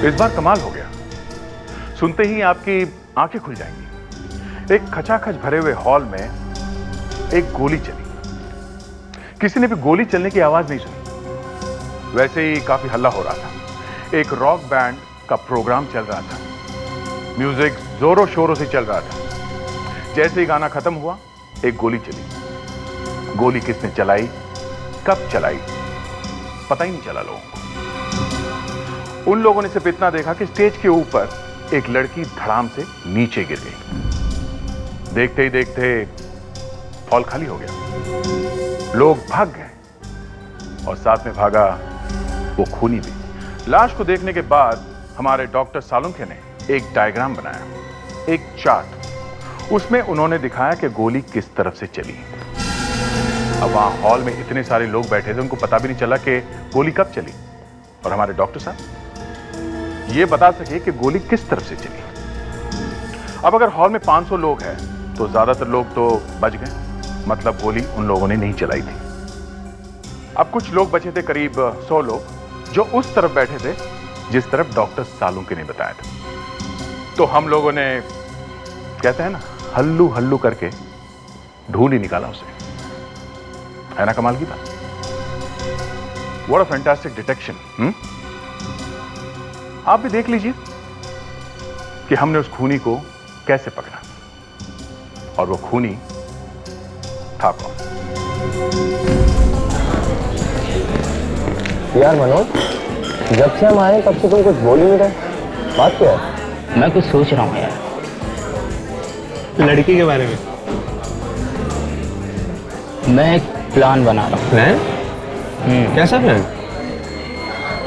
इस बार कमाल हो गया। सुनते ही आपकी आंखें खुल जाएंगी। एक खचाखच भरे हुए हॉल में एक गोली चली। किसी ने भी गोली चलने की आवाज नहीं सुनी। वैसे ही काफी हल्ला हो रहा था। एक रॉक बैंड का प्रोग्राम चल रहा था। म्यूजिक जोरों शोरों से चल रहा था। जैसे ही गाना खत्म हुआ, एक गोली चली। गोली किसने चलाई, कब चलाई, पता ही नहीं चला लोगों को। उन लोगों ने सिर्फ इतना देखा कि स्टेज के ऊपर एक लड़की धड़ाम से नीचे गिर गई। देखते ही देखते हॉल खाली हो गया। लोग भाग गए और साथ में भागा वो खूनी भी। लाश को देखने के बाद हमारे डॉक्टर सालुंखे ने एक डायग्राम बनाया, एक चार्ट। उसमें उन्होंने दिखाया कि गोली किस तरफ से चली। अब वहां हॉल में इतने सारे लोग बैठे थे, उनको पता भी नहीं चला कि गोली कब चली। और हमारे डॉक्टर साहब ये बता सके कि गोली किस तरफ से चली। अब अगर हॉल में 500 लोग हैं तो ज्यादातर लोग तो बच गए, मतलब गोली उन लोगों ने नहीं चलाई थी। अब कुछ लोग बचे थे, करीब 100 लोग, जो उस तरफ बैठे थे जिस तरफ डॉक्टर सालुंखे ने बताया था। तो हम लोगों ने, कहते हैं ना, हल्लू हल्लू करके ढूंढ ही निकाला उसे। है ना कमाल की बात? What a fantastic detection. आप भी देख लीजिए कि हमने उस खूनी को कैसे पकड़ा, और वो खूनी था कौन। यार मनोज, जब से हम आए तब से तुम कुछ बोल ही नहीं रहे। बात क्या है? मैं कुछ सोच रहा हूँ यार, लड़की के बारे में। मैं एक प्लान बना रहा हूँ। प्लान? कैसा प्लान?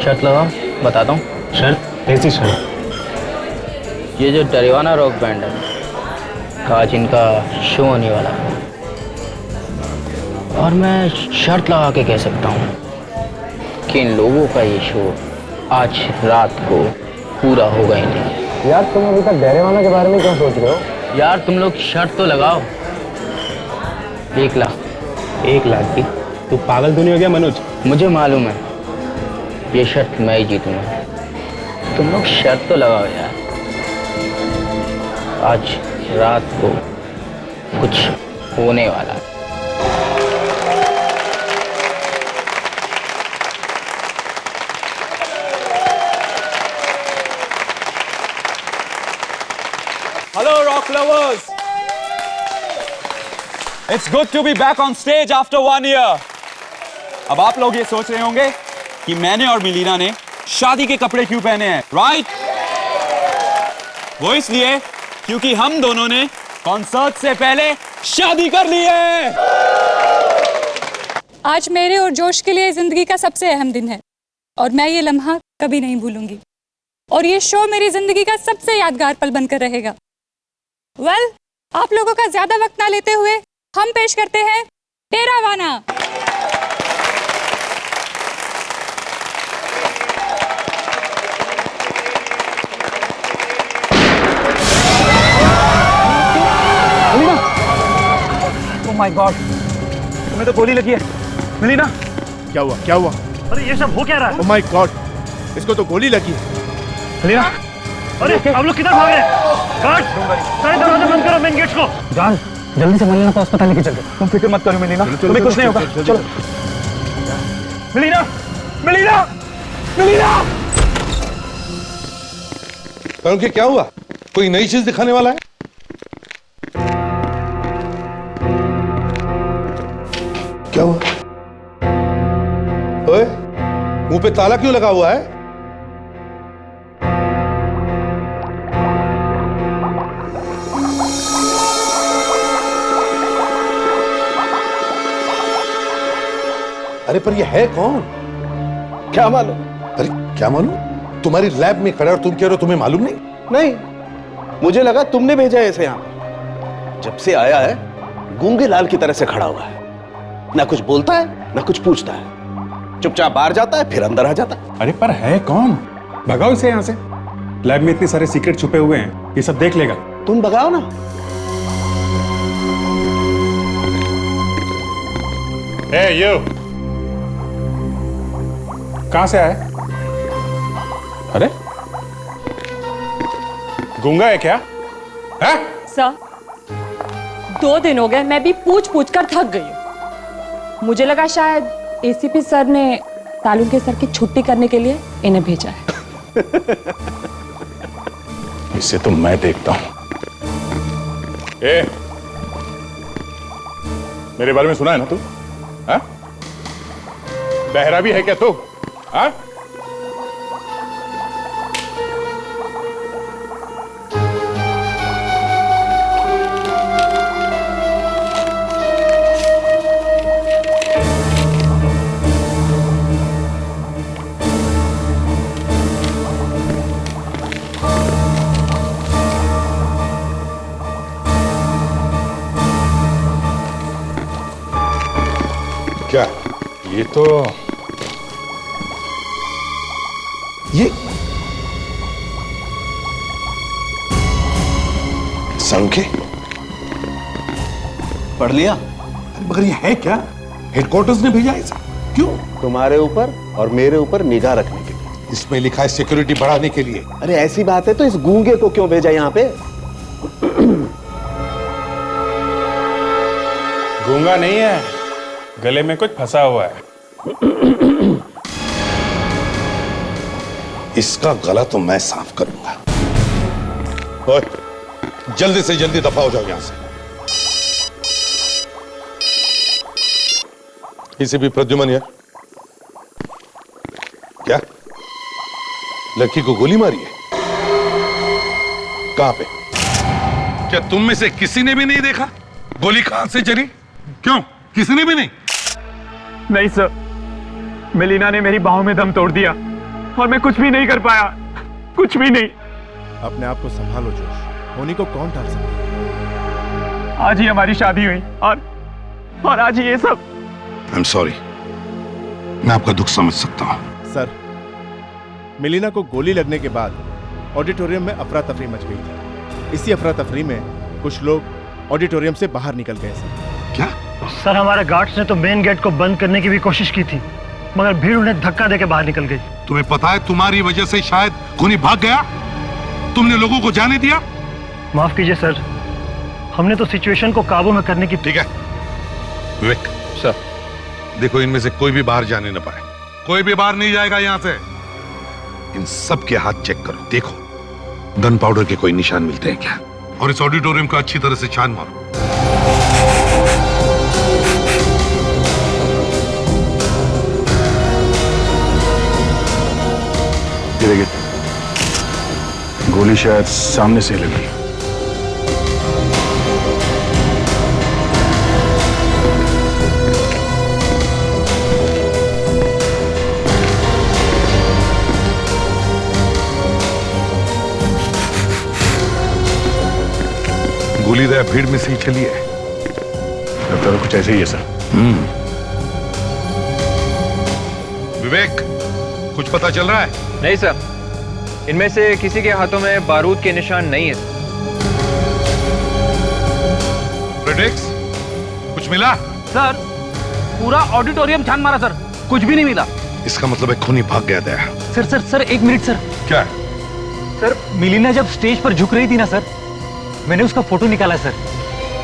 शर्त लगाओ, बताता हूँ। शर्त? कैसी शर्त? ये जो डरिवाना रॉक बैंड है, आज इनका शो होने वाला है, और मैं शर्त लगा के कह सकता हूँ कि इन लोगों का ये शो आज रात को पूरा होगा ही नहीं। यार तुम अभी तक डरेवाना के बारे में क्यों सोच रहे हो? यार तुम लोग शर्त तो लगाओ। 1 लाख। 1 लाख की? तू पागल तो नहीं हो गया मनोज? मुझे मालूम है ये शर्त मैं ही जीतूंगा। तुम लोग शर्त तो लगाओ यार, आज रात को कुछ होने वाला है। Hello, rock lovers! It's good to be back on stage after 1 year. अब आप लोग ये सोच रहे होंगे कि मैंने और मिलीना ने शादी के कपड़े क्यों पहने हैं, राइट? वो इसलिए क्योंकि हम दोनों ने कॉन्सर्ट से पहले शादी कर ली है। आज मेरे और जोश के लिए जिंदगी का सबसे अहम दिन है और मैं ये लम्हा कभी नहीं भूलूंगी, और ये शो मेरी जिंदगी का सबसे यादगार पल बनकर रहेगा। वेल, आप लोगों का ज्यादा वक्त ना लेते हुए हम पेश करते हैं टेरावाना। Oh my God, तुम्हें तो गोली लगी है। मिलीना, क्या हुआ? क्या हुआ? अरे ये सब हो क्या रहा है? Oh my God, इसको तो गोली लगी है। मिलीना, अरे आप लोग किधर भाग रहे हैं? गार्ड, सारे दरवाजे बंद करो, मेन गेट्स को। जान, जल्दी से मिलीना को अस्पताल लेके चलते। तुम फिक्र मत करो मिलीना, तुम्हें कुछ नहीं होगा। चलो मिलीना, मिलीना, मिलीना। उनके क्या हुआ? कोई नई चीज दिखाने वाला है? क्या हुआ? ओए, मुंह पे ताला क्यों लगा हुआ है? अरे पर ये है कौन? क्या मालूम? अरे क्या मालूम? तुम्हारी लैब में खड़ा और तुम कह रहे हो तुम्हें मालूम नहीं? नहीं, मुझे लगा तुमने भेजा है इसे यहाँ। जब से आया है गूंगे लाल की तरह से खड़ा हुआ है, ना कुछ बोलता है ना कुछ पूछता है, चुपचाप बाहर जाता है फिर अंदर आ जाता है। अरे पर है कौन? भगाओ इसे यहाँ से। लैब में इतने सारे सीक्रेट छुपे हुए हैं, ये सब देख लेगा। तुम भगाओ ना। यू कहां से आए? अरे गूंगा है क्या? है? सर 2 दिन हो गए, मैं भी पूछ पूछ कर थक गई हूँ। मुझे लगा शायद एसीपी सर ने तालुके सर की छुट्टी करने के लिए इन्हें भेजा है। इसे तो मैं देखता हूं। मेरे बारे में सुना है ना तू? हाँ? बहरा भी है क्या तू? हाँ? क्या ये तो ये संख्य पढ़ लिया? मगर ये है क्या? हेडक्वार्टर्स ने भेजा है इसे। क्यों? तुम्हारे ऊपर और मेरे ऊपर निगाह रखने के लिए। इसमें लिखा है सिक्योरिटी बढ़ाने के लिए। अरे ऐसी बात है तो इस गूंगे को क्यों भेजा यहाँ पे? गूंगा नहीं है, गले में कुछ फंसा हुआ है। इसका गला तो मैं साफ करूंगा। ओए, जल्दी से जल्दी दफा हो जाओ यहां से। इसे भी प्रद्युमन यार, क्या लड़की को गोली मारी है? कहां पे? क्या तुम में से किसी ने भी नहीं देखा गोली कहां से चली? क्यों, किसी ने भी नहीं? नहीं सर, मेलिना ने मेरी बाहों में दम तोड़ दिया और मैं कुछ भी नहीं कर पाया, कुछ भी नहीं। अपने आप को संभालो जोश, होनी को कौन टाल सकता है? आज ही हमारी शादी हुई और आज ही ये सब। आई एम सॉरी, मैं आपका दुख समझ सकता हूं। सर, मेलिना को गोली लगने के बाद ऑडिटोरियम में अफरा तफरी मच गई थी। इसी अफरा तफरी में कुछ लोग ऑडिटोरियम से बाहर निकल गए सर। क्या? सर, हमारे गार्ड्स ने तो मेन गेट को बंद करने की भी कोशिश की थी, मगर भीड़ उन्हें धक्का देके बाहर निकल गई। तुम्हें पता है तुम्हारी वजह से शायद खूनी भाग गया? तुमने लोगों को जाने दिया? माफ कीजिए सर, हमने तो सिचुएशन को काबू में करने की। ठीक है विवेक सर, देखो इनमें से कोई भी बाहर जाने न पाए। कोई भी बाहर नहीं जाएगा यहां से। इन सब के हाथ चेक करो, देखो गन पाउडर के कोई निशान मिलते हैं क्या? और इस ऑडिटोरियम का अच्छी तरह से छान मारो। ये देखिए, गोली शायद सामने से लगी। गोली तो भीड़ में से ही चली है। लगता तो कुछ ऐसे ही है सर। विवेक, कुछ पता चल रहा है? नहीं सर, इनमें से किसी के हाथों में बारूद के निशान नहीं है। प्रेडिक्स, कुछ मिला? सर, पूरा ऑडिटोरियम छान मारा सर, कुछ भी नहीं मिला। इसका मतलब है खूनी भाग गया दया। Sir 1 minute sir. क्या? सर, मिलिना जब स्टेज पर झुक रही थी ना सर, मैंने उसका फोटो निकाला सर।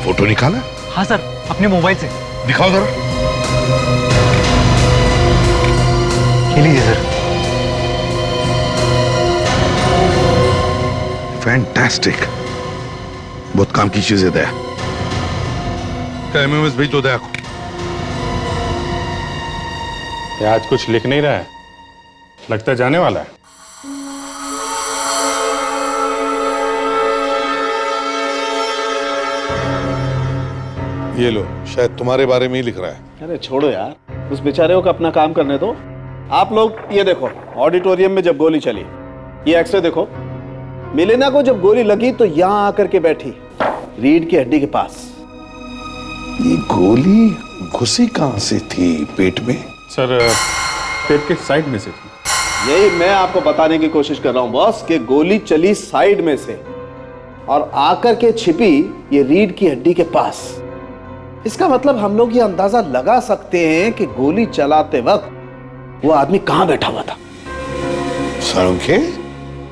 फोटो निकाला? हाँ सर, अपने मोबाइल से। दिखाओ जरा। ये लीजिए सर। फैंटास्टिक, बहुत काम की चीज है दया। क्या एमएमएस भेज दो दया को। ये आज कुछ लिख नहीं रहा है, लगता है जाने वाला है। ये लो, शायद तुम्हारे बारे में ही लिख रहा है। अरे छोड़ो यार, उस बेचारे को अपना काम करने दो। आप लोग ये देखो, ऑडिटोरियम में जब गोली चली, ये एक्सरे देखो। मेलिना को जब गोली लगी तो यहां आकर के बैठी, रीढ़ की हड्डी के पास। ये गोली घुसी कहां से थी पेट में? सर, पेट के साइड में से थी। यही मैं आपको बताने की कोशिश कर रहा हूं बॉस, कि गोली चली साइड में से और आकर के छिपी ये रीढ़ की हड्डी के पास। इसका मतलब हम लोग ये अंदाजा लगा सकते हैं कि गोली चलाते वक्त वो आदमी कहां बैठा हुआ था। Salunkhe,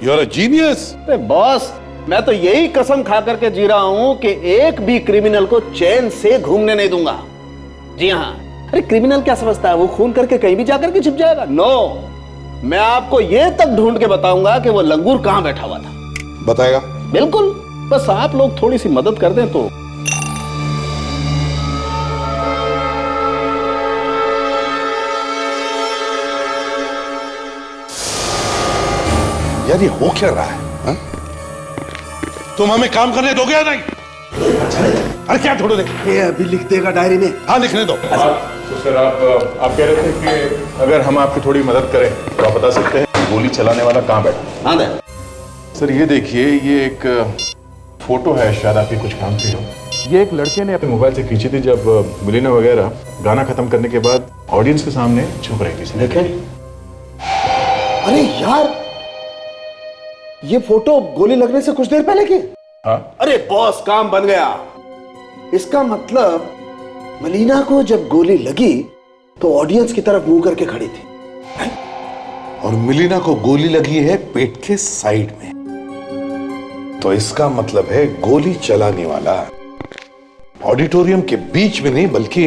you are a genius. अरे बॉस, मैं तो यही कसम खा करके जी रहा हूं कि एक भी क्रिमिनल को चैन से घूमने नहीं दूंगा। जी हाँ, अरे क्रिमिनल क्या समझता है वो खून करके कहीं भी जाकर के छिप जाएगा? नो, मैं आपको ये तक ढूंढ के बताऊंगा कि वो लंगूर कहां बैठा हुआ था। बताएगा? बिल्कुल, बस आप लोग थोड़ी सी मदद कर दें तो। यार ये हो क्या रहा है हा? तुम हमें काम करने दोगे या नहीं? अरे क्या छोड़ो दे, ये अभी लिख देगा डायरी में। हाँ लिखने दो। तो सर आप कह रहे थे कि अगर हम आपकी थोड़ी मदद करें तो आप बता सकते हैं गोली चलाने वाला कहाँ बैठा? हाँ दे। सर ये देखिए, ये एक फोटो है, शायद आपके कुछ काम की हो। ये एक लड़के ने अपने मोबाइल से खींची थी जब मिलीना वगैरह गाना खत्म करने के बाद ऑडियंस के सामने छुप रही थी। देखें, अरे यार ये फोटो गोली लगने से कुछ देर पहले की। हाँ? अरे बॉस, काम बन गया। इसका मतलब मलीना को जब गोली लगी तो ऑडियंस की तरफ मुंह करके खड़ी थी और मिलीना को गोली लगी है पेट के साइड में। तो इसका मतलब है गोली चलाने वाला ऑडिटोरियम के बीच में नहीं बल्कि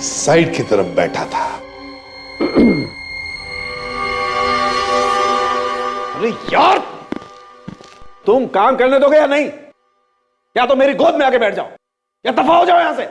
साइड की तरफ बैठा था। अरे यार, तुम काम करने दोगे या नहीं? या तो मेरी गोद में आके बैठ जाओ या दफा हो जाओ यहां से।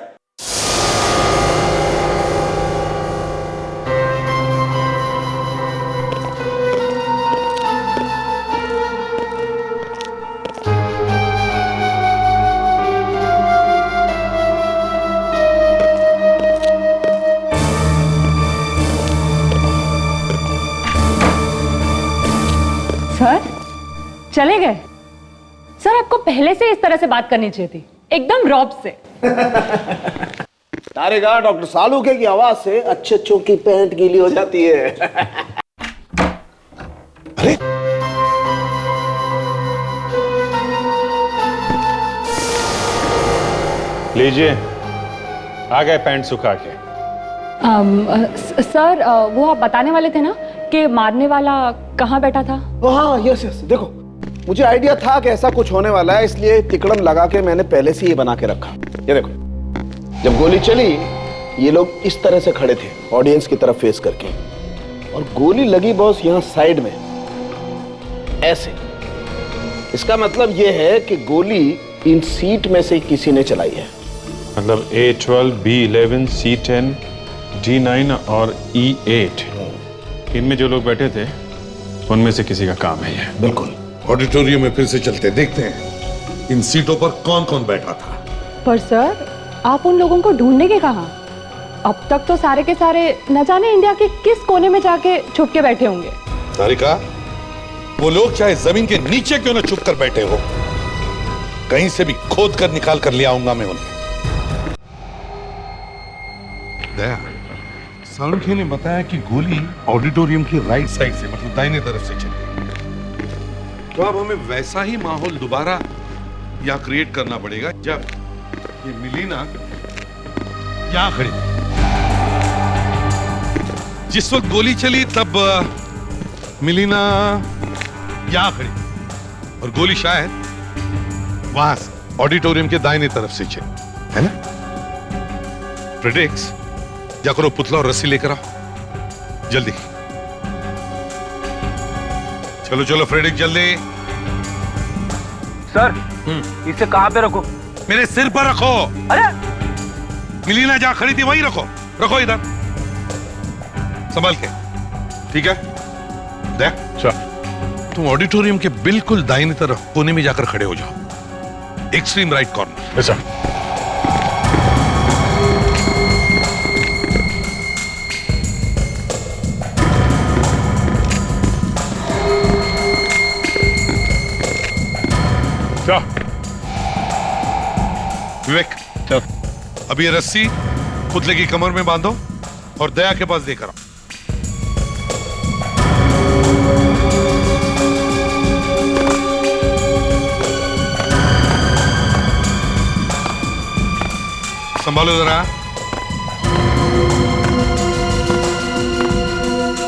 सर चले गए? सर आपको पहले से इस तरह से बात करनी चाहिए थी, एकदम रॉब से। तारेगा डॉक्टर सालूके की आवाज से अच्छों की पैंट गीली हो जाती है। अरे लीजिए, आ गए पैंट सुखा के। सर वो आप बताने वाले थे ना कि मारने वाला कहाँ बैठा था? हाँ यस यस, देखो मुझे आइडिया था कि ऐसा कुछ होने वाला है, इसलिए तिकड़म लगा के मैंने पहले से ये बना के रखा। ये देखो, जब गोली चली ये लोग इस तरह से खड़े थे ऑडियंस की तरफ फेस करके, और गोली लगी बॉस यहाँ साइड में ऐसे। इसका मतलब ये है कि गोली इन सीट में से किसी ने चलाई है। मतलब A12, B11, C10, D9 और E8, इनमें जो लोग बैठे थे उनमें से किसी का काम है ये। बिल्कुल। ऑडिटोरियम में फिर से चलते देखते हैं इन सीटों पर कौन कौन बैठा था। पर सर आप उन लोगों को ढूंढने के कहाँ? अब तक तो सारे के सारे न जाने इंडिया के किस कोने में जाके छुप के बैठे होंगे। तारिका, वो लोग चाहे जमीन के नीचे क्यों न छुप कर बैठे हो, कहीं से भी खोद कर निकाल कर ले आऊंगा मैं उन्हें। दया, सालुखे ने बताया कि गोली ऑडिटोरियम की राइट साइड से, मतलब दाहिने तरफ से चली। तो अब हमें वैसा ही माहौल दोबारा यहाँ क्रिएट करना पड़ेगा जब ये मिलीना यहाँ खड़ी थी। जिस वक्त गोली चली तब मिलीना यहाँ खड़ी और गोली शायद वहां से ऑडिटोरियम के दाहिने तरफ से चली, है ना? प्रेडिक्स, जा करो पुतला और रस्सी लेकर आओ जल्दी। चलो चलो फ्रेडिक जल्दी। सर इसे कहां पे रखो? मेरे सिर पर रखो। अरे मिलीना जहां खड़ी थी वहीं रखो, रखो इधर संभाल के, ठीक है? देख तुम ऑडिटोरियम के बिल्कुल दाहिनी तरफ कोने में जाकर खड़े हो जाओ, एक्सट्रीम राइट कॉर्नर। ऐसा विवेक, अब ये रस्सी पुतले की कमर में बांधो और दया के पास देकर आओ। संभालो जरा।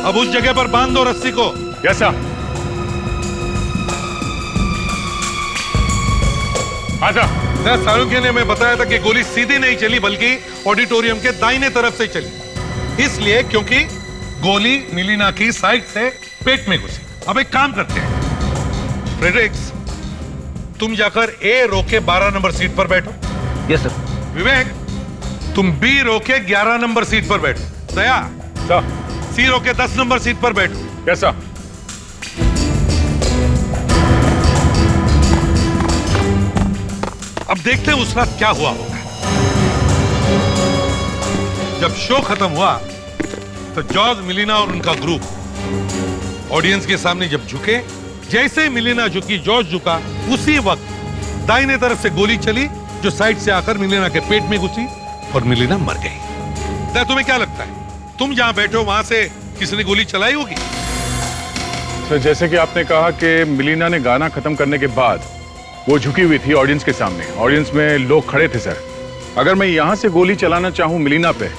अब उस जगह पर बांध दो रस्सी को। कैसा? आजा। सालुंखे ने हमें बताया था कि गोली सीधी नहीं चली बल्कि ऑडिटोरियम के दाहिने तरफ से चली, इसलिए क्योंकि गोली मिलीना की साइड से पेट में घुसी। अब एक काम करते हैं, फ्रेडरिक्स तुम जाकर ए रो के 12 नंबर सीट पर बैठो। Yes sir. विवेक तुम बी रो के 11 नंबर सीट पर बैठो। दया सी रो के 10 नंबर सीट पर बैठो। कैसा? अब देखते हैं उस रात क्या हुआ होगा। जब शो खत्म हुआ तो जॉर्ज, मिलीना और उनका ग्रुप ऑडियंस के सामने जब झुके, जैसे मिलीना झुकी, जॉर्ज झुका, उसी वक्त दाहिने तरफ से गोली चली जो साइड से आकर मिलीना के पेट में घुसी और मिलीना मर गई। तुम्हें क्या लगता है, तुम जहां बैठे हो वहां से किसी ने गोली चलाई होगी? सर जैसे कि आपने कहा कि मिलीना ने गाना खत्म करने के बाद वो झुकी हुई थी ऑडियंस के सामने, ऑडियंस में लोग खड़े थे सर। अगर मैं यहां से गोली चलाना चाहूं मिलीना पे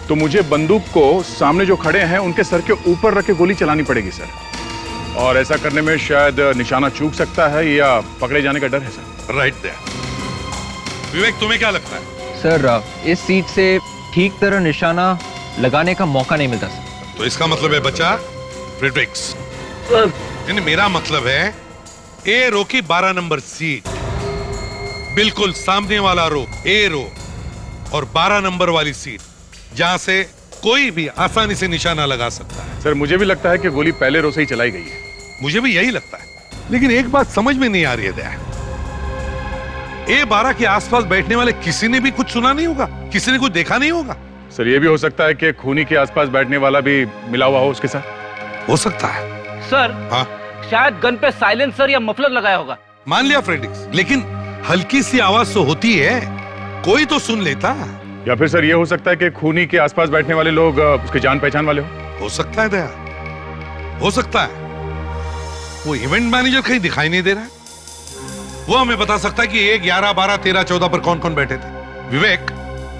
तो मुझे बंदूक को सामने जो खड़े हैं उनके सर के ऊपर रख के गोली चलानी पड़ेगी सर, और ऐसा करने में शायद निशाना चूक सकता है या पकड़े जाने का डर है सर। Right there. विवेक तुम्हें क्या लगता है? सर इस सीट से ठीक तरह निशाना लगाने का मौका नहीं मिलता सर। तो इसका मतलब है बचा फ्रेडरिक्स। यानी मेरा मतलब है ए रो की 12 नंबर सीट, बिल्कुल सामने वाला रो ए रो, और 12 नंबर वाली सीट जहां से कोई भी आसानी से निशाना लगा सकता है। सर मुझे भी लगता है कि गोली पहले रो से ही चलाई गई है। मुझे भी यही लगता है, लेकिन एक बात समझ में नहीं आ रही है दया, A12 के आसपास बैठने वाले किसी ने भी कुछ सुना नहीं होगा, किसी ने कुछ देखा नहीं होगा। सर ये भी हो सकता है कि खूनी के आसपास बैठने वाला भी मिला हुआ हो उसके साथ। हो सकता है सर। हाँ शायद गन पे साइलेंसर या मफलर लगाया होगा। मान लिया फ्रेडरिक्स, लेकिन हल्की सी आवाज तो होती है, कोई तो सुन लेता। या फिर सर ये हो सकता है कि खूनी के आसपास बैठने वाले लोग उसके जान पहचान वाले हो सकता है दया, हो सकता है। वो इवेंट मैनेजर कहीं दिखाई नहीं दे रहा है, वो हमें बता सकता है कि 1, 11, 12, 13, 14 पर कौन कौन बैठे थे। विवेक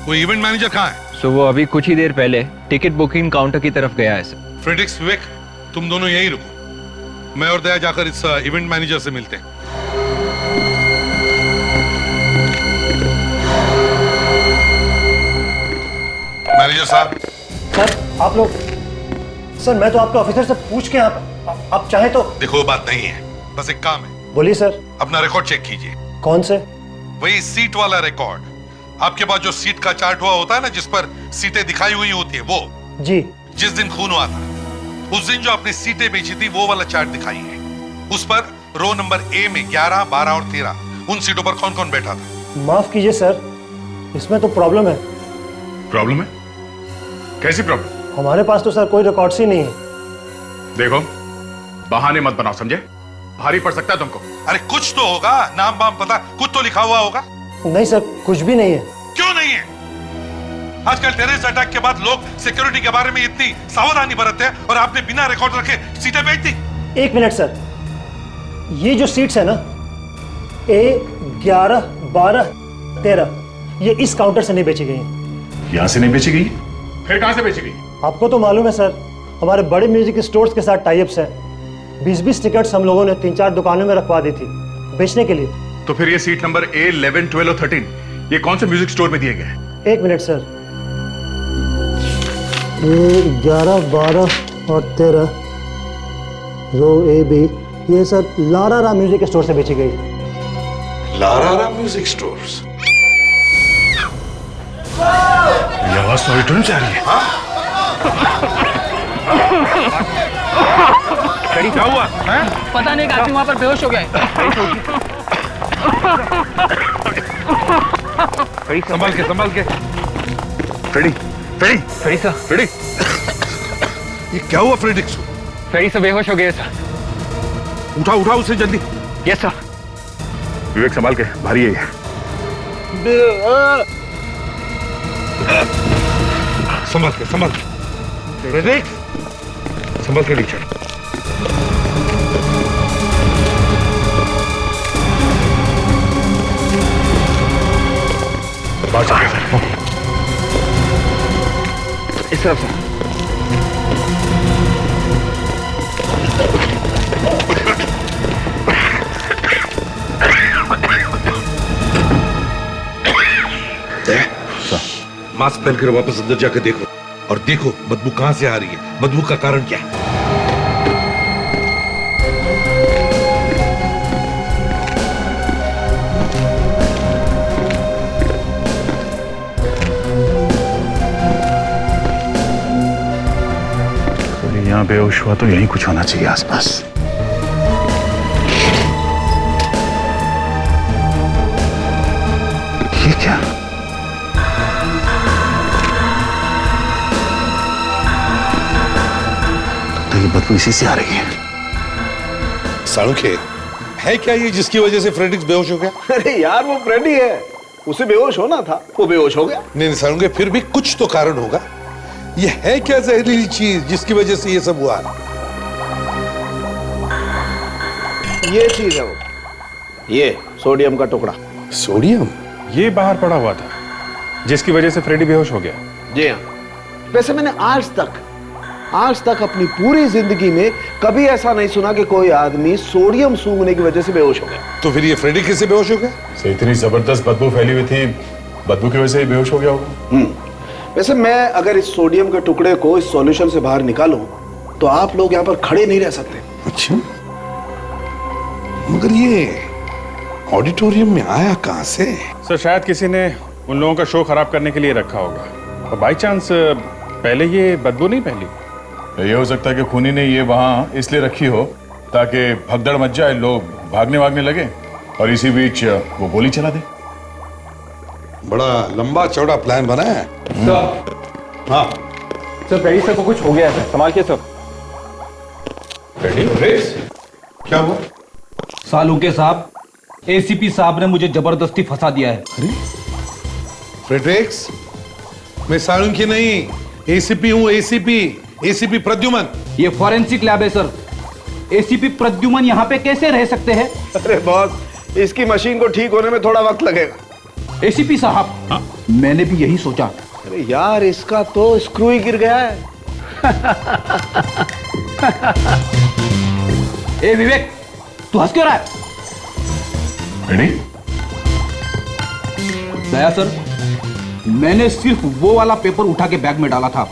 वो इवेंट मैनेजर कहाँ है? सो वो अभी कुछ ही देर पहले टिकट बुकिंग काउंटर की तरफ गया है सर। फ्रेडरिक्स, विवेक तुम दोनों यहीं रुको, मैं और दया जाकर इस इवेंट मैनेजर से मिलते हैं। मैनेजर साहब। सर आप लोग, सर मैं तो आपके ऑफिसर से पूछ के आप चाहे तो। देखो बात नहीं है, बस एक काम है। बोलिए सर। अपना रिकॉर्ड चेक कीजिए। कौन से? वही सीट वाला रिकॉर्ड। आपके पास जो सीट का चार्ट हुआ होता है ना, जिस पर सीटें दिखाई हुई होती है, वो जी। जिस दिन खून हुआ था उस दिन जो आपने सीटें बेची थी वो वाला चार्ट दिखाई है। उस पर रो नंबर ए में 11, 12 और 13 उन सीटों पर कौन कौन बैठा था? माफ कीजिए सर, इसमें तो प्रॉब्लम है। प्रॉब्लम है? कैसी प्रॉब्लम? हमारे पास तो सर कोई रिकॉर्ड्स ही नहीं है। देखो बहाने मत बनाओ, समझे? भारी पड़ सकता है तुमको। अरे कुछ तो होगा, नाम वाम पता, कुछ तो लिखा हुआ होगा। नहीं सर, कुछ भी नहीं है। क्यों नहीं है? आजकल टेररिस्ट अटैक के बाद लोग सिक्योरिटी के बारे में इतनी सावधानी बरतते हैं और आपने बिना रिकॉर्ड रखे सीटें बेच दी। 1 मिनट सर, ये जो सीट्स है ना A, 11, 12, 13, ये इस काउंटर से नहीं बेची गई हैं। यहां से नहीं बेची गई? फिर कहां से बेची गई? आपको तो मालूम है सर, हमारे बड़े म्यूजिक स्टोर्स के साथ टाइप्स है। 20-20 टिकट्स हम लोगों ने 3-4 दुकानों में रखवा दी थी बेचने के लिए। तो फिर ये सीट नंबर A, 11, 12 और 13 ये कौन से म्यूजिक स्टोर में दिए गए? 1 मिनट सर, 11, 12 और 13 रो A, B, ये सर लारा म्यूजिक स्टोर से बेची गई। Lara music stores? ये आवाज तो ऑडिटोरियम से आ रही है। क्या हुआ? पता नहीं, काफी वहां पर बेहोश हो गए। संभाल के संभाल के। Freddie, Freddie, Freddie sir. Freddie, ये क्या हुआ फ्रेडिक्स? फ्रेडी सर बेहोश हो गए सर। उठा उठा उसे जल्दी। Yes sir. विवेक संभाल के, भारी है ये। संभाल के संभाल के। फ्रेडिक्स संभाल के नीचे। इस तरफ से। मास्क पहनकर वापस अंदर जाकर देखो, और देखो बदबू कहां से आ रही है, बदबू का कारण क्या है। तो यहाँ बेहोश हुआ तो यहीं कुछ होना चाहिए आसपास। ये क्या? तो ये बदबू इसी से आ रही है। साळुंखे, है क्या ये जिसकी वजह से फ्रेडरिक्स बेहोश हो गया? अरे यार वो फ्रेडी है, उसे बेहोश होना था, वो बेहोश हो गया। नहीं साळुंखे, फिर भी कुछ तो कारण होगा। ये है क्या जहरीली चीज जिसकी वजह से ये सब हुआ? ये चीज है वो, ये सोडियम का टुकड़ा। सोडियम? ये बाहर पड़ा हुआ था जिसकी वजह से फ्रेडी बेहोश हो गया। जी हाँ। वैसे मैंने आज तक अपनी पूरी जिंदगी में कभी ऐसा नहीं सुना कि कोई आदमी सोडियम सूंघने की वजह से बेहोश हो गया। तो फिर ये फ्रेडी कैसे बेहोश हो गया? इतनी जबरदस्त बदबू फैली हुई थी, बदबू की वजह से ही बेहोश हो गया होगा। वैसे मैं अगर इस सोडियम के टुकड़े को इस सॉल्यूशन से बाहर निकालूं तो आप लोग यहाँ पर खड़े नहीं रह सकते। अच्छा, मगर ये ऑडिटोरियम में आया कहां से? सर शायद किसी ने उन लोगों का शो खराब करने के लिए रखा होगा, और बाई चांस पहले ये बदबू नहीं फैली। ये हो सकता है कि खूनी ने ये वहां इसलिए रखी हो ताकि भगदड़ मच जाए, लोग भागने वागने लगे और इसी बीच वो गोली चला दे। बड़ा लंबा चौड़ा प्लान बना है। हाँ सर, फ्रेडी सर को कुछ हो गया है, संभाल के सर। क्या हुआ? सालुंके साहब, एसीपी साहब ने मुझे जबरदस्ती फंसा दिया है। फ्रेडरिक्स, मैं साळुंखे नहीं, एसीपी हूँ। एसीपी प्रद्युमन। ये फॉरेंसिक लैब है सर। एसीपी प्रद्युमन यहाँ पे कैसे रह सकते हैं? अरे बॉस, इसकी मशीन को ठीक होने में थोड़ा वक्त लगेगा। एसीपी साहब, मैंने भी यही सोचा। अरे यार, इसका तो स्क्रू ही गिर गया है। ए विवेक, तू हंस क्यों रहा है? दया सर, मैंने सिर्फ वो वाला पेपर उठा के बैग में डाला था।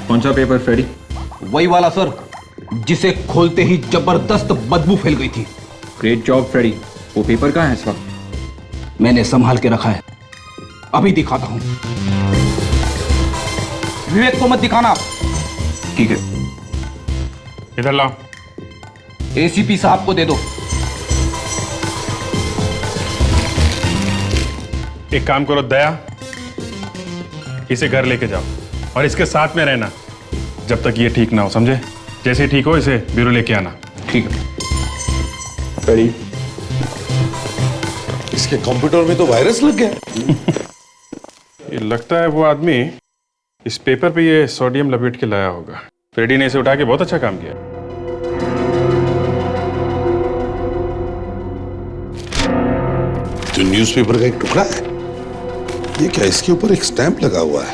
कौन सा पेपर फ्रेडी? वही वाला सर, जिसे खोलते ही जबरदस्त बदबू फैल गई थी। Great job Freddie. वो पेपर कहाँ है इस वक्त? मैंने संभाल के रखा है, अभी दिखाता हूं। विवेक को मत दिखाना। ठीक है। इधर लाओ। एसीपी साहब को दे दो। एक काम करो दया, इसे घर लेके जाओ और इसके साथ में रहना जब तक ये ठीक ना हो, समझे? जैसे ठीक हो इसे ब्यूरो लेके आना। ठीक है। फ्रेडी, इसके कंप्यूटर में तो वायरस लग गया। ये लगता है वो आदमी इस पेपर पे ये सोडियम लपेट के लाया होगा। फ्रेडी ने इसे उठा के बहुत अच्छा काम किया। जो न्यूज़पेपर का एक टुकड़ा है, ये क्या? इसके ऊपर एक स्टैंप लगा हुआ है,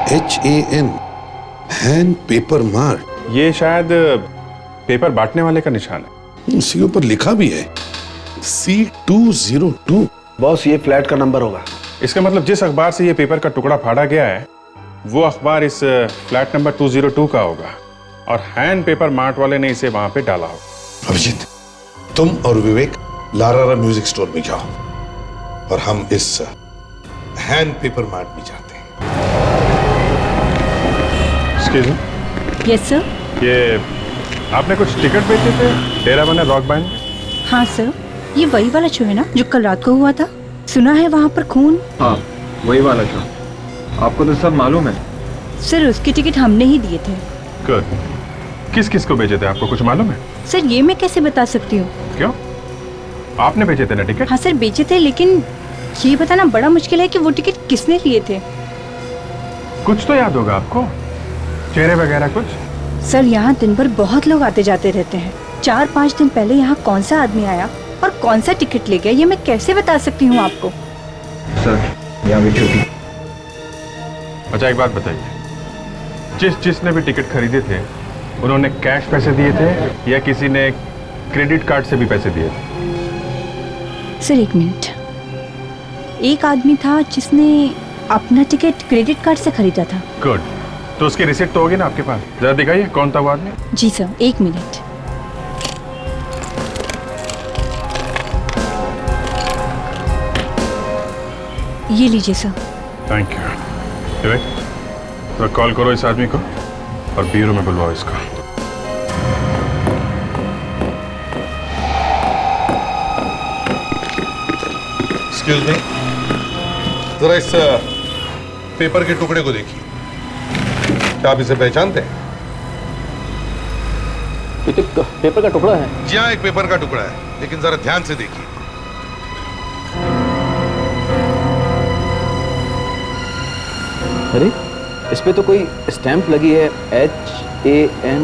HAN, हैंड पेपर मार्क। ये शायद पेपर बांटने वाले का निशान है। इसके ऊपर लिखा भी है C202। बॉस, ये फ्लैट का नंबर होगा। इसका मतलब जिस अखबार से ये पेपर का टुकड़ा फाड़ा गया है वो अखबार इस फ्लैट नंबर 202 का होगा, और हैंड पेपर मार्ट वाले ने इसे वहां पे डाला होगा। अभिजीत, तुम और विवेक लारारा म्यूजिक स्टोर में जाओ और हम इस हैंड पेपर मार्ट में जाते हैं। Excuse me. Yes sir. ये आपने कुछ टिकट बेचे थे डेराबंदर रॉक बैंड? हाँ सर, ये वही वाला शो है ना जो कल रात को हुआ था? सुना है वहाँ पर खून। हाँ, वही वाला शो। आपको तो सब मालूम है। सर उसकी टिकट हमने ही दिए थे। गुड। किस किस को बेचे थे आपको कुछ मालूम है? सर ये मैं कैसे बता सकती हूँ? क्यों? आपने बेचे थे ना टिकट? हाँ सर बेचे थे, लेकिन ये बताना बड़ा मुश्किल है कि वो टिकट किसने लिए थे। कुछ तो याद होगा आपको, चेहरे वगैरह कुछ? सर यहाँ दिन भर बहुत लोग आते जाते रहते हैं। 4-5 दिन पहले यहाँ कौन सा आदमी आया और कौन सा टिकट ले गया, ये मैं कैसे बता सकती हूँ आपको? सर यहाँ भी छुट्टी। अच्छा एक बात बताइए, जिसने भी टिकट खरीदे थे उन्होंने कैश पैसे दिए थे या किसी ने क्रेडिट कार्ड से भी पैसे दिए थे? सर एक मिनट। एक आदमी था जिसने अपना टिकट क्रेडिट कार्ड से खरीदा था। गुड। तो उसकी रिसिप्ट तो होगी ना आपके पास? जरा दिखाइए कौन था वो आदमी। जी सर, 1 मिनट। ये लीजिए सर। Thank you. तो कॉल करो इस आदमी को और ब्यूरो में बुलवाओ इसको। एक्सक्यूज मी, जरा इस पेपर के टुकड़े को देखिए। क्या आप इसे पहचानते हैं? पेपर का टुकड़ा है? जी हाँ, एक पेपर का टुकड़ा है, लेकिन जरा ध्यान से देखिए। अरे इस पे तो कोई स्टैंप लगी है, HAN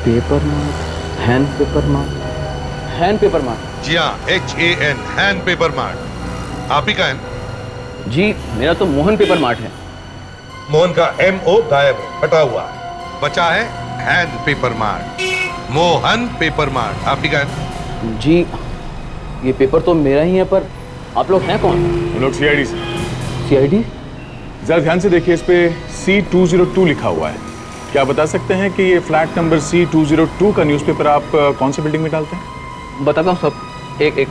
paper mart, hand paper mart, hand paper mart. जी हाँ, HAN, हैंड पेपर मार्ट। आप ही का है? जी मेरा तो मोहन पेपर मार्ट है। मोहन का MO गायब है, हटा हुआ है। बचा है hand paper mart, Mohan paper mart. आप ही का है? जी ये पेपर तो मेरा ही है, पर आप लोग हैं कौन? हम लोग CID से। CID? जरा ध्यान से देखिए, इस पे C202 लिखा हुआ है। क्या बता सकते हैं कि ये फ्लैट नंबर C202 का न्यूज़पेपर आप कौन सी बिल्डिंग में डालते हैं? बताता हूँ सब। एक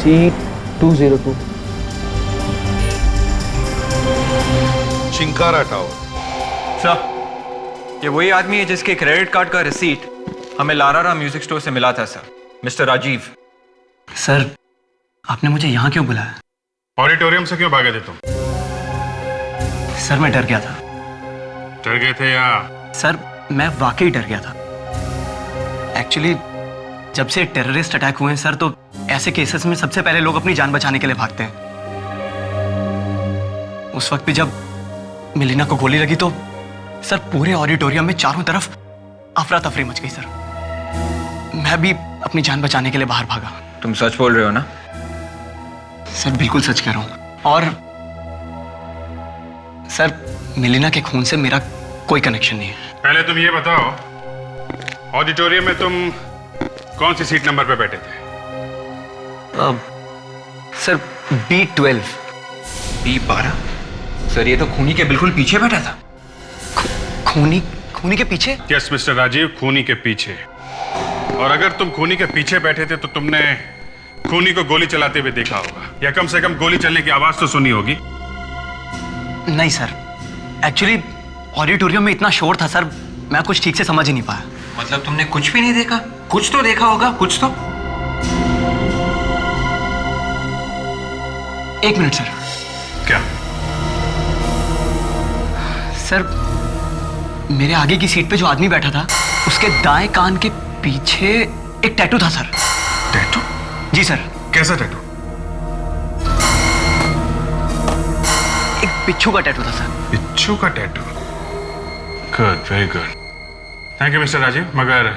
C202 चिंकारा टावर। सर, ये वही आदमी है जिसके क्रेडिट कार्ड का रिसीट हमें लारारा म्यूजिक स्टोर से मिला था सर, मिस्टर राजीव। सर, आपने मुझे यहाँ क्यों बुलाया? ऑडिटोरियम से क्यों भागे थे तुम? सर, मैं डर गया था। डर गए थे या? सर, मैं वाकई डर गया था। एक्चुअली जब से टेररिस्ट अटैक हुए हैं सर, तो ऐसे केसेस में सबसे पहले लोग अपनी जान बचाने के लिए भागते हैं। उस वक्त भी जब मिलीना को गोली लगी तो सर पूरे ऑडिटोरियम में चारों तरफ अफरा तफरी मच गई सर। मैं भी अपनी जान बचाने के लिए बाहर भागा। तुम सच बोल रहे हो ना? सर, बिल्कुल सच कह रहा हूं। और सर, मिलीना के खून से मेरा कोई कनेक्शन नहीं है। पहले तुम ये बताओ, ऑडिटोरियम में तुम कौन सी सीट नंबर पे बैठे थे? Sir, B12। B12? सर, ये तो खूनी के बिल्कुल पीछे बैठा था। खूनी के पीछे? यस मिस्टर राजीव, खूनी के पीछे। और अगर तुम खूनी के पीछे बैठे थे तो तुमने खूनी को गोली चलाते हुए देखा होगा, या कम से कम गोली चलने की आवाज तो सुनी होगी। नहीं सर, एक्चुअली ऑडिटोरियम में इतना शोर था सर, मैं कुछ ठीक से समझ ही नहीं पाया। मतलब तुमने कुछ भी नहीं देखा? कुछ तो देखा होगा, कुछ तो। 1 मिनट सर। क्या? सर, मेरे आगे की सीट पे जो आदमी बैठा था, उसके दाएं कान के पीछे एक टैटू था सर। टैटू? जी सर। कैसा टैटू? एक बिच्छू का टैटू था सर। बिच्छू का tattoo? Good, very good. Thank you mister Rajeev, मगर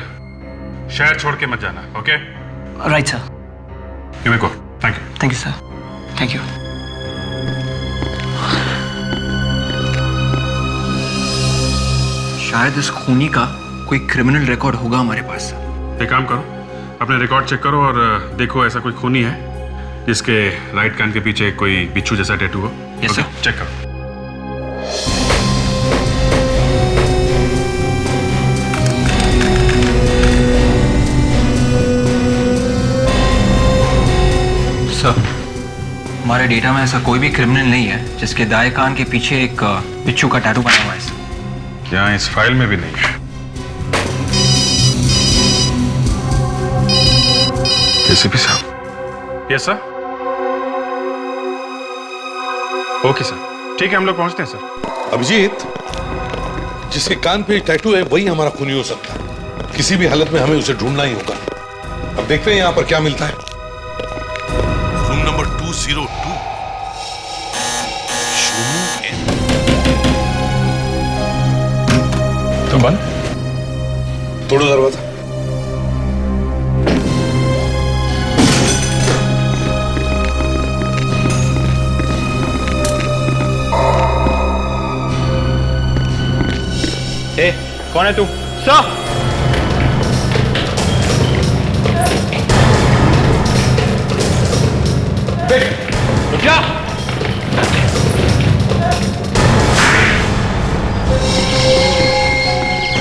शहर छोड़ के मत जाना, okay? Right sir. You may go. Thank you. Thank you sir. Thank you. शायद इस खूनी का कोई क्रिमिनल रिकॉर्ड होगा हमारे पास। एक काम करो, अपने रिकॉर्ड चेक करो और देखो ऐसा कोई खूनी है जिसके राइट कान के पीछे कोई बिच्छू जैसा टैटू हो। Yes sir. चेक करो। सर, हमारे डेटा में ऐसा कोई भी क्रिमिनल नहीं है जिसके दाएं कान के पीछे एक बिच्छू का टैटू बना हुआ है। क्या इस फाइल में भी नहीं है? एसीपी साहब। Yes sir. ओके सर, ठीक है, हम लोग पहुंचते हैं सर। अभिजीत, जिसके कान पे टैटू है वही हमारा खूनी हो सकता है। किसी भी हालत में हमें उसे ढूंढना ही होगा। अब देखते हैं यहां पर क्या मिलता है। Room number 202। तो बंद। तोड़ो दरवाजा। ए, कौन है तू? सर! देख रुक जा।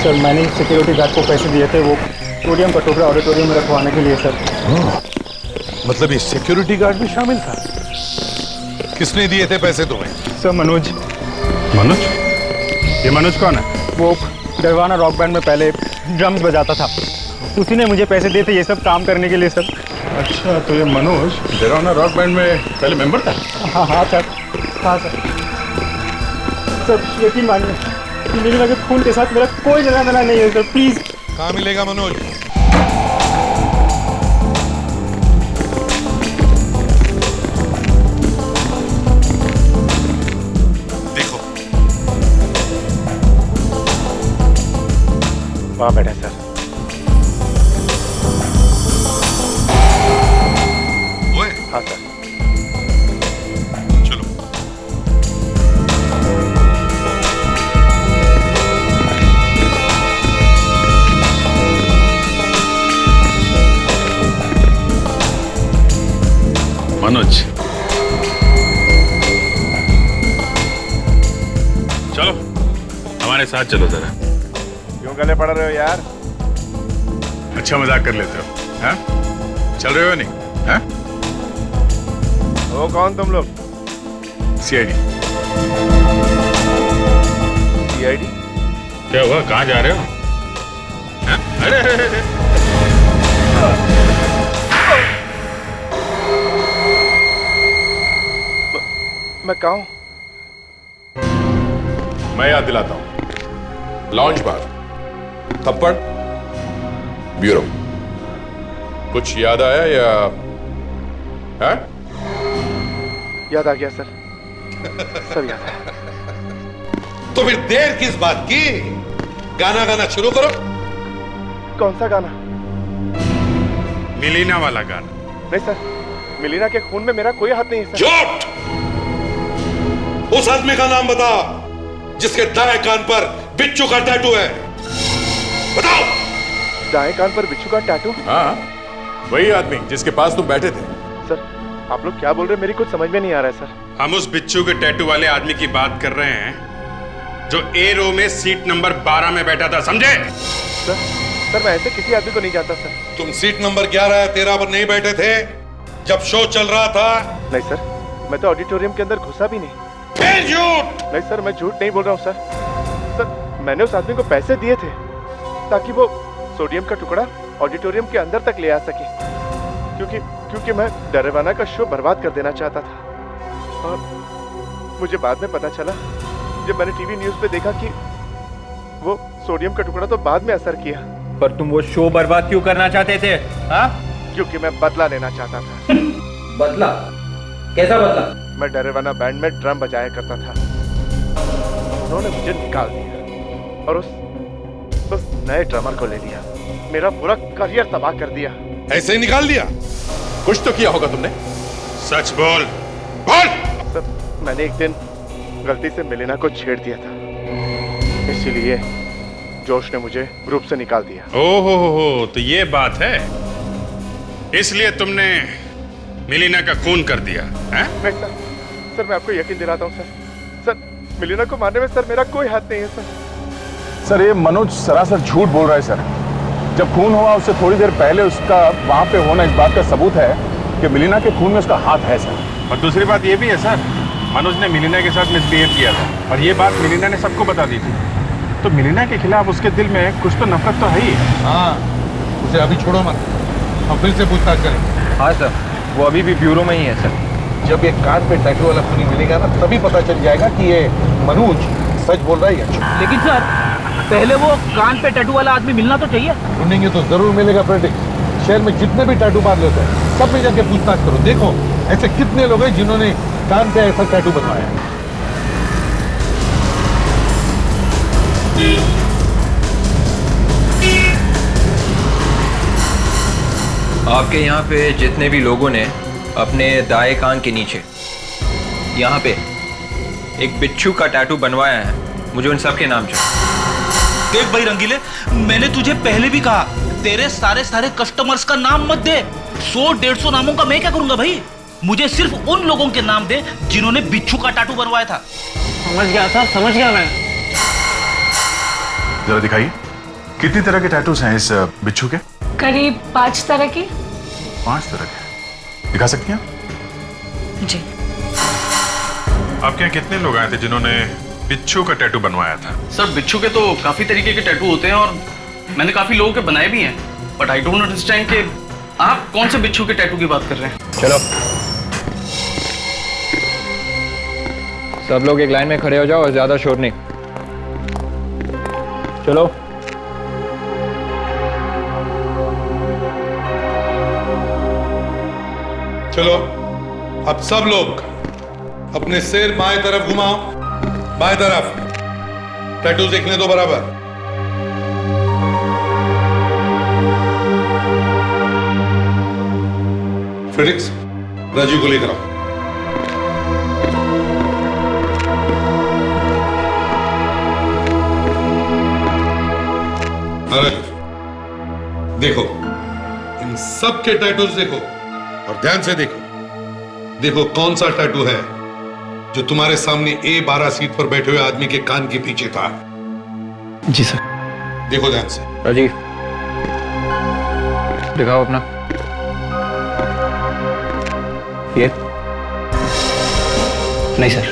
सर मैंने सिक्योरिटी गार्ड को पैसे दिए थे वो सोडियम का टुकड़ा ऑडिटोरियम में रखवाने के लिए सर। मतलब ये सिक्योरिटी गार्ड भी शामिल था? किसने दिए थे पैसे तुम्हें? सर मनोज। मनोज? ये मनोज कौन है? वो डरवाना रॉक बैंड में पहले ड्रम्स बजाता था, उसी ने मुझे पैसे दिए थे ये सब काम करने के लिए सर। अच्छा, तो ये मनोज डरावना रॉक बैंड में पहले मेंबर था? हाँ हाँ सर, हाँ सर। सर यकीन मानिए मीना के खून के साथ मेरा कोई लेना देना नहीं है सर, प्लीज। कहाँ मिलेगा मनोज? देखो वहाँ बैठा सर। ओए, हाँ सर। चलो। मनोज, चलो हमारे साथ चलो जरा। क्यों गले पड़ रहे हो यार? अच्छा मजाक कर लेते हो, हैं? चल रहे हो नहीं, हैं? वो कौन तुम लोग? सीआईडी। सीआईडी? क्या हुआ, कहाँ जा रहे हो? हैं? अरे अरे, अरे। मैं कहाँ हूँ? मैं याद दिलाता हूं। लॉन्च बार, थप्पड़, ब्यूरो। कुछ याद आया या है? याद आ गया सर, सब याद है। तो फिर देर किस बात की? गाना गाना शुरू करो। कौन सा गाना? मिलीना वाला गाना। नहीं सर, मिलीना के खून में मेरा कोई हाथ नहीं है सर। झूठ! उस आदमी का नाम बता जिसके दाएं कान पर बिच्छू का टैटू है। बताओ। दाएं कान पर बिच्छू का टैटू? हाँ, वही आदमी जिसके पास तुम बैठे थे। सर आप लोग क्या बोल रहे हैं, मेरी कुछ समझ में नहीं आ रहा है सर। हम उस बिच्छू के टैटू वाले आदमी की बात कर रहे हैं जो ए रो में सीट नंबर 12 में बैठा था, समझे? सर मैं ऐसे किसी आदमी को नहीं जानता सर। तुम सीट नंबर 11 या 13 पर नहीं बैठे थे जब शो चल रहा था? नहीं सर, मैं तो ऑडिटोरियम के अंदर घुसा भी नहीं। फिर झूठ! नहीं सर, मैं झूठ नहीं बोल रहा हूँ सर। सर मैंने उस आदमी को पैसे दिए थे ताकि वो सोडियम का टुकड़ा ऑडिटोरियम के अंदर तक ले आ सके, क्योंकि मैं डरवाना का शो बर्बाद कर देना चाहता था। और मुझे बाद में पता चला जब मैंने टीवी न्यूज़ पे देखा कि वो सोडियम का टुकड़ा तो बाद में असर किया। पर तुम वो शो बर्बाद क्यों करना चाहते थे? हाँ? क्योंकि मैं बदला लेना चाहता था। बदला? कैसा बदला? मैं डरवाना बैंड में ड्रम बजाया करता था, उन्होंने मुझे निकाल दिया और उस नए ड्रमर को ले लिया, मेरा पूरा करियर तबाह कर दिया। ऐसे ही निकाल दिया? कुछ तो किया होगा तुमने। सच बोल, बोल। सर मैंने एक दिन गलती से मिलीना को छेड़ दिया था, इसीलिए जोश ने मुझे ग्रुप से निकाल दिया। ओहो, तो ये बात है, इसलिए तुमने मिलीना का खून कर दिया है? नहीं सर, मैं आपको यकीन दिलाता हूँ सर, मिलीना को मारने में सर मेरा कोई हाथ नहीं है सर। सर ये मनोज सरासर झूठ बोल रहा है सर। जब खून हुआ उससे थोड़ी देर पहले उसका वहां पे होना इस बात का सबूत है कि मिलीना के खून में उसका हाथ है सर। और दूसरी बात ये भी है सर, मनोज ने मिलीना के साथ मिसबिहेव किया था और ये बात मिलीना ने सबको बता दी थी, तो मिलीना के खिलाफ उसके दिल में कुछ तो नफरत तो है ही है। हाँ, उसे अभी छोड़ो मत, हम फिर से पूछताछ करेंगे। हाँ सर, वो अभी भी ब्यूरो में ही है सर। जब ये कान पे टैटू वाला खूनी मिलेगा ना, तभी पता चल जाएगा कि ये मनोज सच बोल रहा है या झूठ। लेकिन सर पहले वो कान पे टैटू वाला आदमी मिलना तो चाहिए। ढूंढेंगे तो जरूर मिलेगा फ्रेंड। शहर में जितने भी टैटू मार लेते हैं सब में जाके पूछताछ करो, देखो ऐसे कितने लोग हैं जिन्होंने कान पे ऐसा टैटू बनवाया है। आपके यहाँ पे जितने भी लोगों ने अपने दाएं कान के नीचे यहाँ पे एक बिच्छू का टैटू बनवाया है, मुझे उन सब के नाम चाहिए। देख भाई रंगीले, मैंने तुझे पहले भी कहा तेरे सारे कस्टमर्स का नाम मत दे। 100-150 नामों का मैं क्या करूंगा भाई? मुझे सिर्फ उन लोगों के नाम दे जिन्होंने बिच्छू का टैटू बनवाया था। समझ गया सर, समझ गया मैं। जरा दिखाइए, कितनी तरह के टैटूज हैं इस बिच्छू के? करीब 5 तरह के। 5 तरह के। दिखा सकती हैं? जी। आपके यहाँ कितने लोग आए थे जिन्होंने बिच्छू का टैटू बनवाया था? सर बिच्छू के तो काफी तरीके के टैटू होते हैं और मैंने काफी लोगों के बनाए भी हैं, बट आई डोंट अंडरस्टैंड कि आप कौन से बिच्छू के टैटू की बात कर रहे हैं। चलो सब लोग एक लाइन में खड़े हो जाओ और ज्यादा शोर नहीं। चलो चलो अब सब लोग अपने सिर बाएं तरफ घुमाओ, बाएं तरफ। टैटू देखने दो बराबर। फ्रेडिक्स, राजीव को लेकर आओ। अरे देखो, इन सब के टैटूज देखो और ध्यान से देखो। देखो कौन सा टैटू है जो तुम्हारे सामने A12 सीट पर बैठे हुए आदमी के कान के पीछे था। जी सर। देखो ध्यान से। राजीव दिखाओ अपना। ये नहीं सर।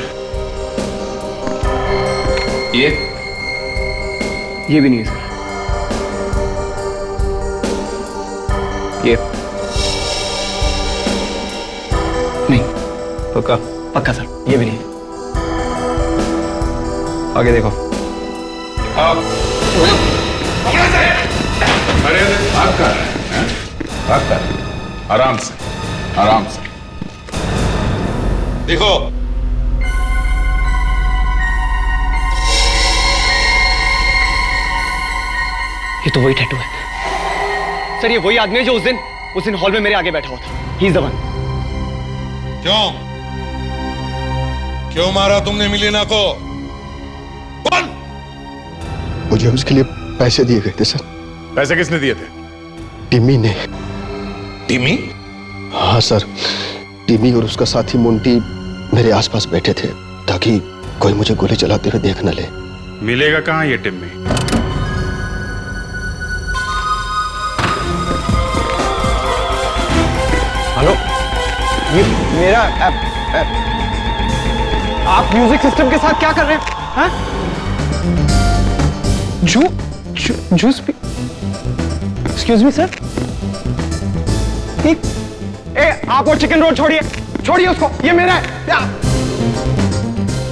ये भी नहीं है सर। ये नहीं। पक्का? पक्का सर, ये भी नहीं। आगे देखो। अरे भाग कर, भाग कर। आराम से, आराम से। देखो ये तो वही टैटू है सर। ये वही आदमी है जो उस दिन हॉल में मेरे आगे बैठा हुआ था। He is the one. क्यों मारा तुमने मिलीना को? बोल। मुझे उसके लिए पैसे दिए गए थे सर। पैसे किसने दिए थे? टिमी ने। टिमी? हाँ सर, टिमी और उसका साथी मोंटी मेरे आसपास बैठे थे ताकि कोई मुझे गोली चलाते हुए देख न ले। मिलेगा कहाँ ये टिम्मी? हेलो, ये मेरा आप म्यूजिक सिस्टम के साथ क्या कर रहे हैं? हाँ? Juice P? Excuse me sir. आप वो चिकन रोल छोड़िए, छोड़िए उसको। ये मेरा है। क्या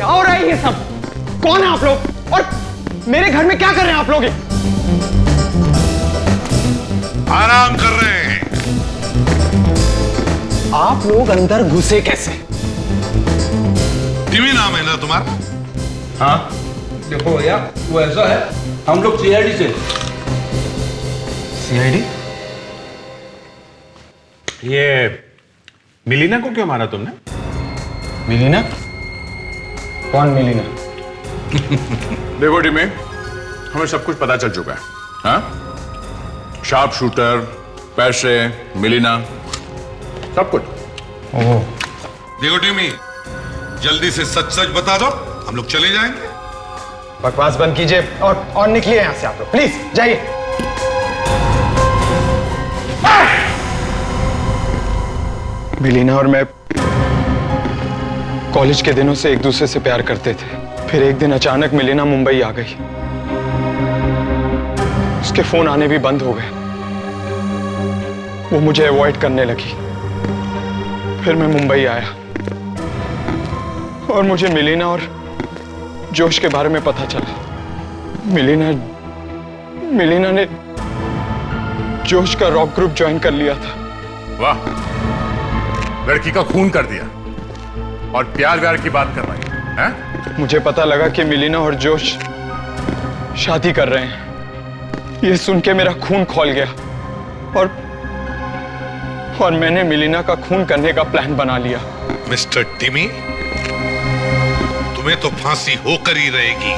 हो रहा है ये सब? कौन है आप लोग और मेरे घर में क्या कर रहे हैं आप लोग? आराम कर रहे हैं। आप लोग अंदर घुसे कैसे? टिमी नाम है ना तुम्हारा? हाँ देखो भैया, वो ऐसा है, हम लोग CID से। CID? ये मिलीना को क्यों मारा तुमने? मिलीना? कौन मिलीना? देखो टिमी, हमें सब कुछ पता चल चुका है। हाँ? शार्प शूटर, पैसे, मिलीना, सब कुछ। ओह। देखो टिमी, जल्दी से सच सच बता दो, हम लोग चले जाएंगे। बकवास बंद कीजिए और निकलिए यहां से आप लोग, प्लीज जाइए। मिलीना और मैं कॉलेज के दिनों से एक दूसरे से प्यार करते थे। फिर एक दिन अचानक मिलीना मुंबई आ गई। उसके फोन आने भी बंद हो गए। वो मुझे अवॉइड करने लगी। फिर मैं मुंबई आया और मुझे मिलीना और जोश के बारे में पता चला। मिलीना ने जोश का रॉक ग्रुप ज्वाइन कर लिया था। वाह, लड़की का खून कर दिया और प्यार व्यार की बात कर रही है? मुझे पता लगा कि मिलीना और जोश शादी कर रहे हैं। ये सुन के मेरा खून खौल गया और मैंने मिलीना का खून करने का प्लान बना लिया। मिस्टर टिमी, तुम्हें तो फांसी होकर ही रहेगी।